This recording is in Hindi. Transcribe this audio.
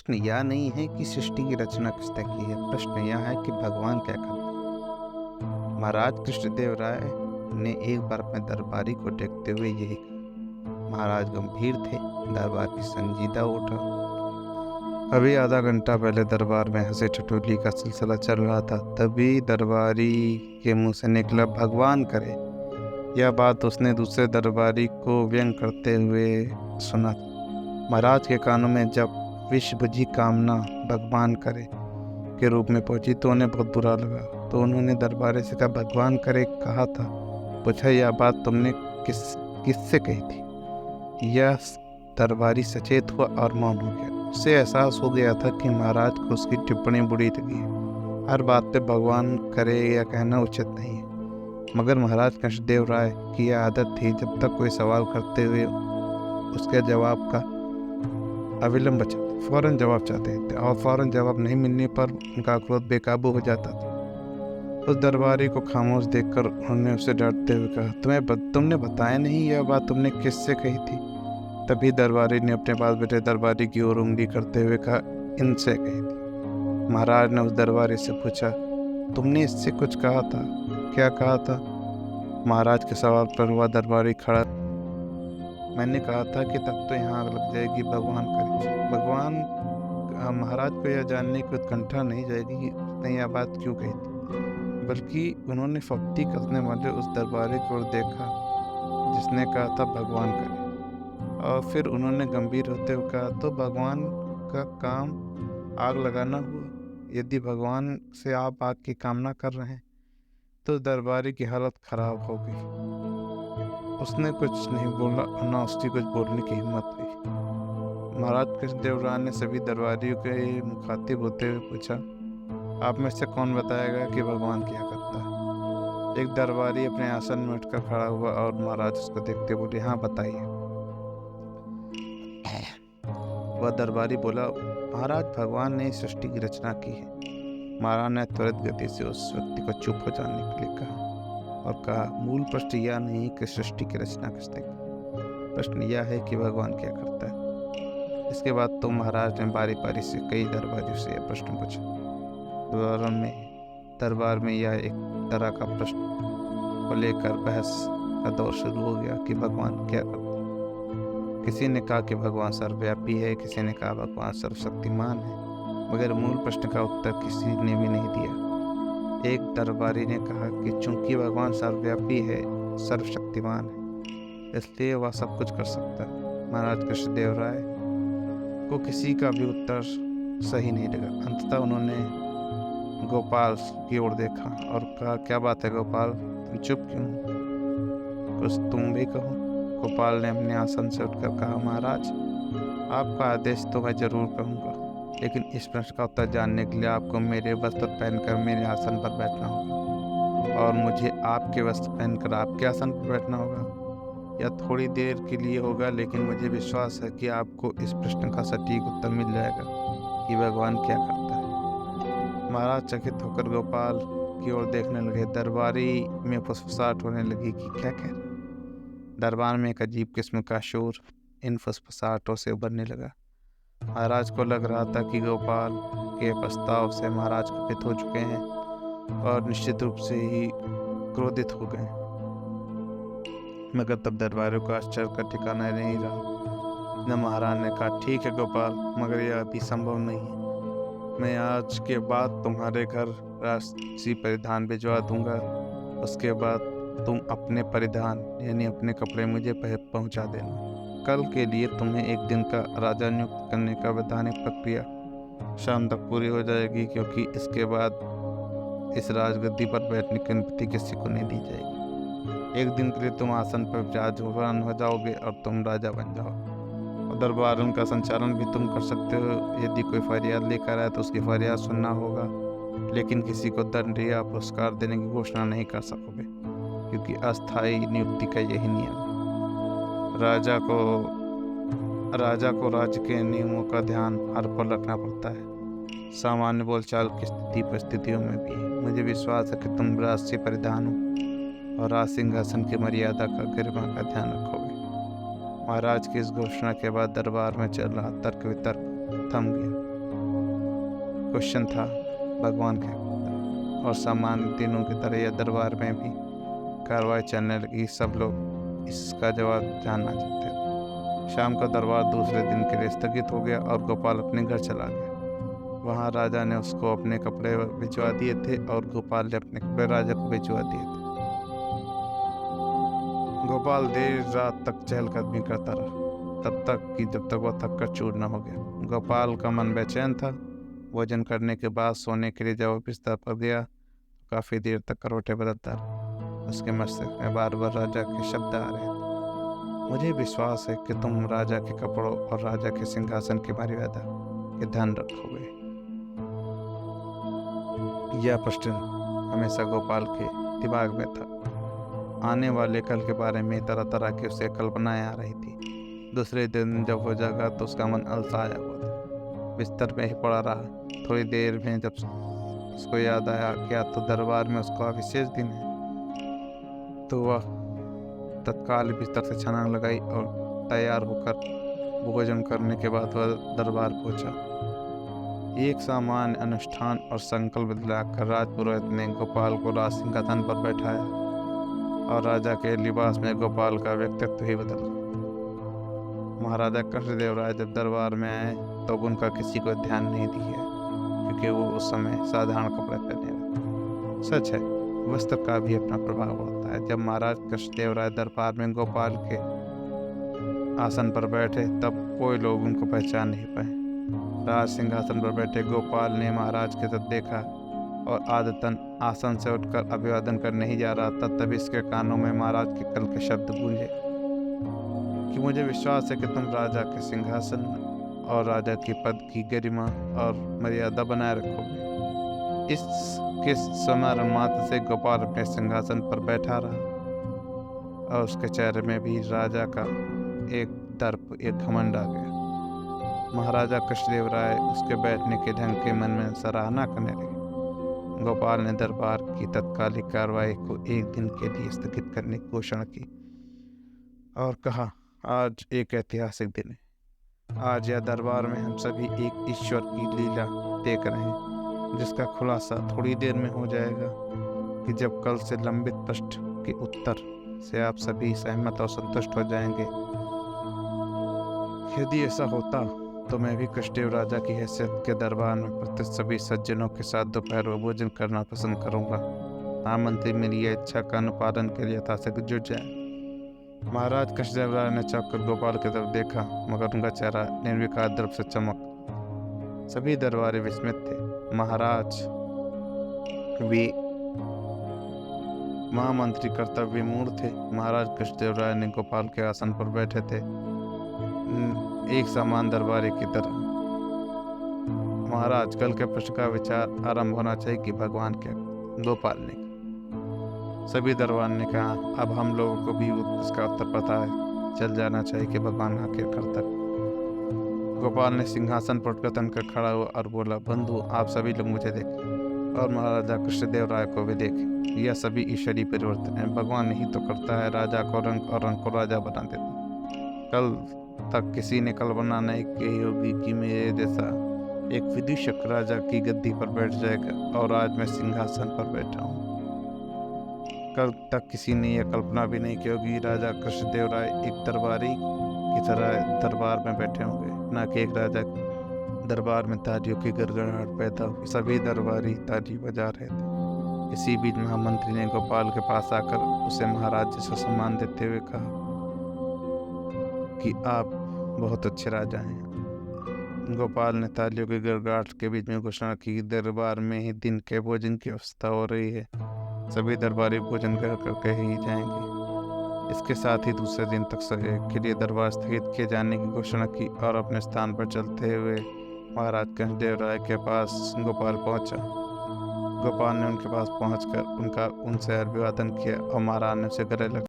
प्रश्न यह नहीं है कि सृष्टि की रचना किसने की है, प्रश्न यह है कि भगवान क्या करते हैं। महाराज कृष्णदेव राय ने एक बार अपने दरबारी को देखते हुए यही कहा। महाराज गंभीर थे, दरबार की संजीदा उठा। अभी आधा घंटा पहले दरबार में हंसी ठिठोली का सिलसिला चल रहा था, तभी दरबारी के मुंह से निकला, भगवान करे। यह बात उसने दूसरे दरबारी को व्यंग करते हुए सुना था। महाराज के कानों में जब विश्व बुझी कामना भगवान करे के रूप में पहुंची तो उन्हें बहुत बुरा लगा। तो उन्होंने दरबारी से कहा, भगवान करे कहा था। पूछा, यह बात तुमने किससे कही थी? यह दरबारी सचेत हुआ और मौन हो गया। उसे एहसास हो गया था कि महाराज को उसकी टिप्पणी बुरी लगी है। हर बात पे भगवान करे यह कहना उचित नहीं है। मगर महाराज कृष्णदेव राय की यह आदत थी, जब तक कोई सवाल करते हुए उसके जवाब का अविलंब बचा फौरन जवाब चाहते थे, और फौरन जवाब नहीं मिलने पर उनका क्रोध बेकाबू हो जाता था। उस दरबारी को खामोश देखकर उन्होंने उसे डरते हुए कहा, तुमने बताया नहीं यह बात तुमने किससे कही थी? तभी दरबारी ने अपने पास बैठे दरबारी की ओर उंगली करते हुए कहा, इनसे कही थी। महाराज ने उस दरबारी से पूछा, तुमने इससे कुछ कहा था? क्या कहा था? महाराज के सवाल पर हुआ दरबारी खड़ा। मैंने कहा था कि तब तो यहाँ आग लग जाएगी, भगवान करे। भगवान महाराज को यह जानने की उत्कंठा नहीं जाएगी कि उसने यह बात क्यों कही थी, बल्कि उन्होंने फप्ती कसने वाले उस दरबारी को देखा जिसने कहा था भगवान करे, और फिर उन्होंने गंभीर होते हुए कहा, तो भगवान का काम आग लगाना हुआ। यदि भगवान से आप आग की कामना कर रहे हैं तो दरबारी की हालत खराब हो गई। उसने कुछ नहीं बोला, ना उसकी कुछ बोलने की हिम्मत हुई। महाराज कृष्णदेव राय ने सभी दरबारियों के मुखातिब होते हुए पूछा, आप में से कौन बताएगा कि भगवान क्या करता है? एक दरबारी अपने आसन में उठकर खड़ा हुआ और महाराज उसको देखते बोले, हाँ बताइए। वह दरबारी बोला, महाराज भगवान ने सृष्टि की रचना की है। महाराज ने त्वरित गति से उस व्यक्ति को चुप हो जाने के लिए कहा और कहा, मूल प्रश्न यह नहीं कि सृष्टि की रचना किसने की, प्रश्न यह है कि भगवान क्या करता है। इसके बाद तो महाराज ने बारी बारी से कई दरबारियों से यह प्रश्न पूछा। दरबार में यह एक तरह का प्रश्न को लेकर बहस का दौर शुरू हो गया कि भगवान क्या करता है। किसी ने कहा कि भगवान सर्वव्यापी है, किसी ने कहा भगवान सर्वशक्तिमान है, मगर मूल प्रश्न का उत्तर किसी ने भी नहीं दिया। एक दरबारी ने कहा कि चूंकि भगवान सर्वव्यापी है, सर्वशक्तिमान है, इसलिए वह सब कुछ कर सकता है। महाराज कृष्णदेव राय को किसी का भी उत्तर सही नहीं लगा। अंततः उन्होंने गोपाल की ओर देखा और कहा, क्या बात है गोपाल, तुम चुप क्यों? कुछ तुम भी कहो। गोपाल ने अपने आसन से उठकर कहा, महाराज आपका आदेश तो मैं जरूर कहूँगा, लेकिन इस प्रश्न का उत्तर जानने के लिए आपको मेरे वस्त्र पहनकर मेरे आसन पर बैठना होगा, और मुझे आपके वस्त्र पहनकर आपके आसन पर बैठना होगा। यह थोड़ी देर के लिए होगा, लेकिन मुझे विश्वास है कि आपको इस प्रश्न का सटीक उत्तर मिल जाएगा कि भगवान क्या करता है। महाराज चकित होकर गोपाल की ओर देखने लगे। दरबारी में फुसफुसाहट होने लगी कि क्या कह रहे। दरबार में एक अजीब किस्म का शोर इन फुसफुसाहटों से उभरने लगा। महाराज को लग रहा था कि गोपाल के प्रस्ताव से महाराज कुपित हो चुके हैं और निश्चित रूप से ही क्रोधित हो गए। मगर तब दरबारियों को आश्चर्य का ठिकाना नहीं रहा। न महाराज ने कहा, ठीक है गोपाल, मगर यह अभी संभव नहीं है। मैं आज के बाद तुम्हारे घर राष्ट्रीय परिधान भिजवा दूंगा। उसके बाद तुम अपने परिधान यानी अपने कपड़े मुझे पहुंचा देना। कल के लिए तुम्हें एक दिन का राजा नियुक्त करने का वैधानिक प्रक्रिया शाम तक पूरी हो जाएगी, क्योंकि इसके बाद इस राजगद्दी पर बैठने की अनुमति किसी को नहीं दी जाएगी। एक दिन के लिए तुम आसन पर विराजमान हो जाओगे और तुम राजा बन जाओगे, और दरबार का संचालन भी तुम कर सकते हो। यदि कोई फरियाद लेकर आए तो उसकी फरियाद सुनना होगा, लेकिन किसी को दंड या पुरस्कार देने की घोषणा नहीं कर सकोगे, क्योंकि अस्थायी नियुक्ति का यही नियम है। राजा को राज्य के नियमों का ध्यान हर पल रखना पड़ता है, सामान्य बोलचाल की परिस्थितियों में भी। मुझे विश्वास है कि तुम राष्ट्रीय परिधान हो और राज सिंहासन की मर्यादा का गरिमा का ध्यान रखोगे। महाराज की इस घोषणा के बाद दरबार में चल रहा तर्क वितर्क थम गया। क्वेश्चन था भगवान क्या करता, और सामान्य दिनों की तरह यह दरबार में भी कार्रवाई चलने लगी। सब लोग इसका जवाब जानना चाहते थे। शाम का दरबार दूसरे दिन के लिए स्थगित हो गया और गोपाल अपने घर चला गया। वहाँ राजा ने उसको अपने कपड़े भिजवा दिए थे और गोपाल ने अपने कपड़े राजा को भिजवा दिए थे। गोपाल देर रात तक चहलकदमी करता रहा, तब तक कि जब तक वह थक कर चूर न हो गया। गोपाल का मन बेचैन था। भोजन करने के बाद सोने के लिए जब वह बिस्तर पर गया तो काफी देर तक करवटें बदलता रहा। उसके मस्तिष्क में बार बार राजा के शब्द आ रहे थे। मुझे विश्वास है कि तुम राजा के कपड़ों और राजा के सिंहासन की मर्यादा के ध्यान रखोगे। यह प्रश्न हमेशा गोपाल के दिमाग में था। आने वाले कल के बारे में तरह तरह की उसे कल्पनाएं आ रही थी। दूसरे दिन जब वो जगा तो उसका मन अलसाया हुआ था। बिस्तर में ही पड़ा रहा। थोड़ी देर में जब उसको याद आया क्या तो दरबार में उसका विशेष दिन है, तो वह तत्काल बिस्तर से छलांग लगाई और तैयार होकर भोजन करने के बाद वह दरबार पहुंचा। एक सामान्य अनुष्ठान और संकल्प दिलाकर राजपुरोहित ने गोपाल को राज सिंहासन पर बैठाया और राजा के लिबास में गोपाल का व्यक्तित्व ही बदल गया। महाराजा कृष्णदेव राय जब दरबार में आए तो उनका किसी को ध्यान नहीं दिया, क्योंकि वो उस समय साधारण कपड़े पहने हुए। सच है, वस्त्र का भी अपना प्रभाव होता है। जब महाराज कृष्णदेव राय दरबार में गोपाल के आसन पर बैठे तब कोई लोग उनको पहचान नहीं पाए। राज सिंहासन पर बैठे गोपाल ने महाराज की तरफ देखा और आदतन आसन से उठकर अभिवादन करने ही जा रहा था, तभी इसके कानों में महाराज के कल के शब्द गूंजे कि मुझे विश्वास है कि तुम राजा के सिंहासन और राजा की पद की गरिमा और मर्यादा बनाए रखोगे। इस स्मरण मात्र से गोपाल अपने सिंहासन पर बैठा रहा और उसके चेहरे में भी राजा का एक दर्प, एक घमंड आ गया। महाराजा कृष्णदेव राय उसके बैठने के ढंग के मन में सराहना करने लगे। गोपाल ने दरबार की तत्कालिक कार्रवाई को एक दिन के लिए स्थगित करने की घोषणा की और कहा, आज एक ऐतिहासिक दिन है। आज यह दरबार में हम सभी एक ईश्वर की लीला देख रहे हैं, जिसका खुलासा थोड़ी देर में हो जाएगा कि जब कल से लंबित प्रश्न के उत्तर से आप सभी सहमत और संतुष्ट हो जाएंगे। यदि ऐसा होता तो मैं भी कृष्णदेव राजा की हैसियत के दरबार में उपस्थित सभी सज्जनों के साथ दोपहर में भोजन करना पसंद करूंगा। महामंत्री मेरी यह इच्छा का अनुपालन के लिए यथाशीघ्र जुट जाए। महाराज कृष्णदेव राय ने चौंककर गोपाल की तरफ देखा, मगर उनका चेहरा निर्विकार द्रव से चमक। सभी दरबारी विस्मित थे। महाराज वे महामंत्री कर्तव्य मूढ़ थे। महाराज कृष्णदेव राय ने गोपाल के आसन पर बैठे थे, एक समान दरबारी की तरह। महाराज, कल के प्रश्न का विचार आरंभ होना चाहिए कि भगवान क्या। गोपाल ने कहा। सभी दरबार ने कहा, अब हम लोगों को भी इसका उत्तर पता है। चल जाना चाहिए कि भगवान आखिर करता। गोपाल ने सिंहासन पर उठकर तनकर खड़ा हुआ और बोला, बंधु, आप सभी लोग मुझे देखें और महाराजा कृष्णदेव राय को भी देखें। यह सभी ईश्वरीय परिवर्तन है। भगवान ही तो करता है राजा को रंग और रंग को राजा बना देता। कल तक किसी ने कल्पना नहीं की होगी कि मेरे जैसा एक विदूषक राजा की गद्दी पर बैठ जाएगा और आज मैं सिंहासन पर बैठा हूँ। कल तक किसी ने यह कल्पना भी नहीं की होगी राजा कृष्णदेव राय एक दरबारी की तरह दरबार में बैठे होंगे, न कि एक राजा। दरबार में तालियों की गड़गड़ाहट पैदा हुई। सभी दरबारी ताली बजा रहे थे। इसी बीच महामंत्री ने गोपाल के पास आकर उसे महाराज जैसा सम्मान देते हुए कहा कि आप बहुत अच्छे राजा हैं। गोपाल ने तालियों की गड़गड़ाहट के बीच में घोषणा की, दरबार में ही दिन के भोजन की व्यवस्था हो रही है। सभी दरबारी भोजन करके ही जाएंगे। इसके साथ ही दूसरे दिन तक के लिए दरबार स्थगित किए जाने की घोषणा की और अपने स्थान पर चलते हुए महाराज कृष्णदेव राय के पास गोपाल पहुंचा। गोपाल ने उनके पास पहुंचकर उनसे अभिवादन किया और महाराज ने उसे गले लगा